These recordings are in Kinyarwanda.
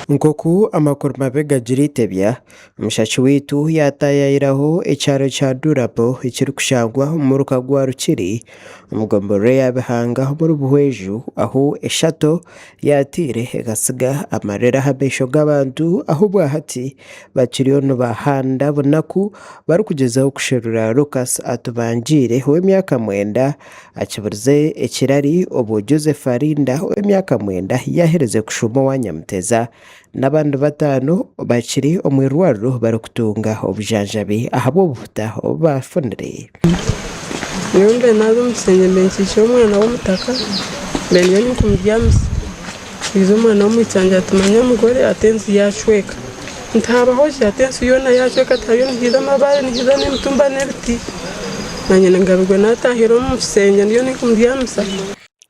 Nkoku amakuru mabe gajiritebya umushashi witu yatayayiraho ekyaro kya Durabo ekiri kushangwa omuruka gwa Rukiri omugomboro y'abihanga muri Buhweju aho eshato yatire egasiga amarira ha maisho g'abantu aho bwahati bakiriyo nibahanda bunaku barikugezaho kusherura Lucas Atubanjire w'emyaka 9 akiburize ekirari obu Joseph Arinda w'emyaka 9 yahereze kushuma wa Nyamuteza n'abandi 5 bakiri omwirwariro barikutunga obujanjabi ahabwo obuhuta bafunire. Yombe nazo musenye benkisha omwana w'omutaka mbere ni kumujyamisa izo mwana w'umucyanja atumanya mugore atenzi yashweka ntabaho atenzi yona yashweka tayo ngiza amabare ngiza n'imitumba n'ibiti nanye ngabigwe natahiro mu musenye niyo ni kumujyamisa.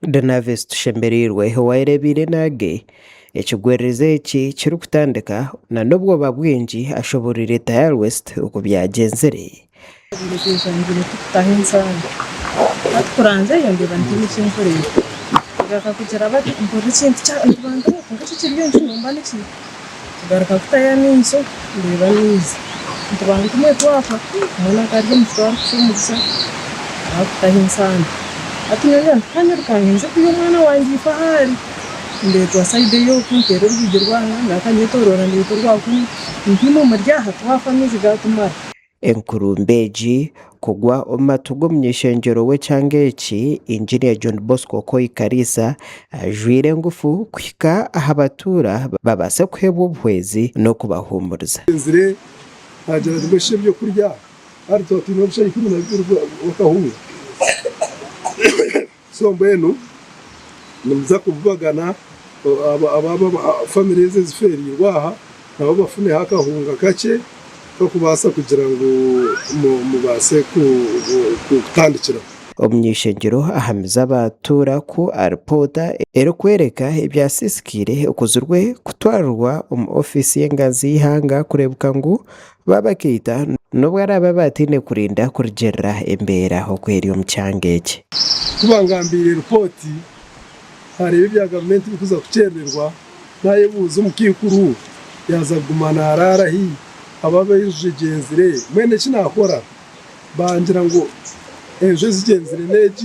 Denavis Tushemberirwe wairebire nage ekigwereze eki kiri kutandika na n'obwoba bwingi ashobora leta ya West uko byagenzere. Ngire tutahinsanga atkuranze yongera ndimi cy'inkorera gaka kugira bati mbona ikintu cy'abandi ngo kiriyo nshumba niki garaka kutaya n'inso ndeba nizi ntubanga tumwe twapfa mwana karye mutwa cy'umutsa atahinsanga atunyanya kanyirukanze kuyo mwana wanjye ifahari ndetwa side yo kuntera urugirwana nakanyitorora nditorwa kuni ntimo maryaha twafa mizigatumara enkurumbeji kugwa omatugo munyeshengero we cyangeki Engineer John Bosco Koikarisa ajwire ngufu kwika ahabatura babase kwebwa obwezi no kubahumuriza nzire hagera dibeshe byo kurya ari totino bishayi kuri na wakahunga so mbeno nimza kubagana aba family ziferi waha nabo bafune hakahunga kake ko kubasa kugira ngo mubase kutandikira omunyeshengero ahamiza abatura ku aripota ero kwereka ibyasisikire okuzurwe kutwarwa omu ofisi y'engazi y'ihanga kurebuka ngo babakita nubwo ari ababatine kurinda kurgerera embera okweri omucyangeke kubangambira report harebe bya government bikuza kucererwa naye buzo mukikuru yaza gumana ararahi ababejegenzire mwene kinakora bangira ngo ejo zigenzire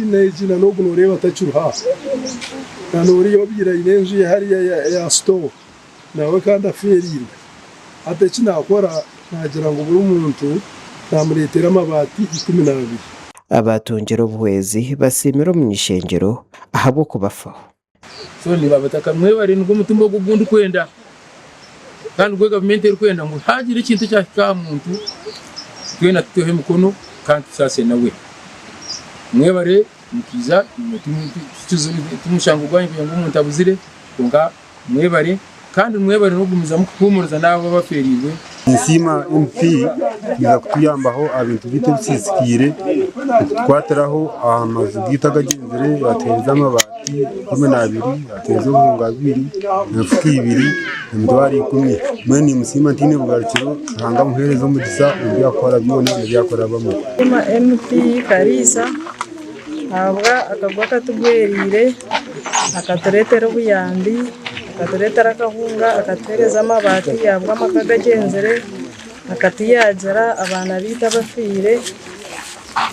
neji na nogu noreba tacuruha nanori yobira inenji hari ya store nawe kandi aferirwe ate kinakora nagira ngo buri umuntu namuretera amabati 12 abatongera obuhwezi basimira omunyeshengero ahabo kubafaho so ni babataka mwe bari ngo mutumbo gugundu kwenda kandi gwe government eri kwenda ngo hagire ikintu cyaka muntu twena tuhe mukono kandi sase nawe mwebare mukiza tumushango gwanyu kugira ngo umuntu abuzire kunga mwebare kandi mwebare no gumiza mukuhumuriza nabo baferirwe nsima MP biza kutuyambaho abintu bite bisisikire twateraho amazu gitagagenzere yateza amabati 12 yateza ubunga 2 nafuki 2 ndwari 10 mwene musima ntine bugarukiro hanga muherezo mugisa byakora byone byakora bamwe MP Karisa abwa akagwa katugwerire akaturetera ubuyambi akaturetera akahunga akatwereza amabati yabwa amakagagenzere akatiyagera abana bita bafire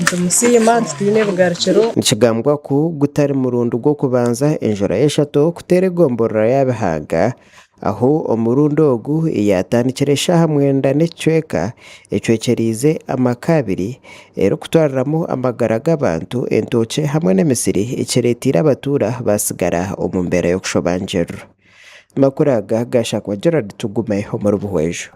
tumusima tutine bugarukiro nikigambwa ku gutari murundo gwo kubanza enjora y'eshato kutere gomborora y'abihanga aho omurundo ogu yatanikira hamwe n'ecweka ecwekerize amakabiri ero kutwaramo amagara g'abantu entoke hamwe n'emisiri ekiretira abatura basigara omumbera yo kushobanjerura makuraga gashakwa Gerard Tugume omuri Buhweju.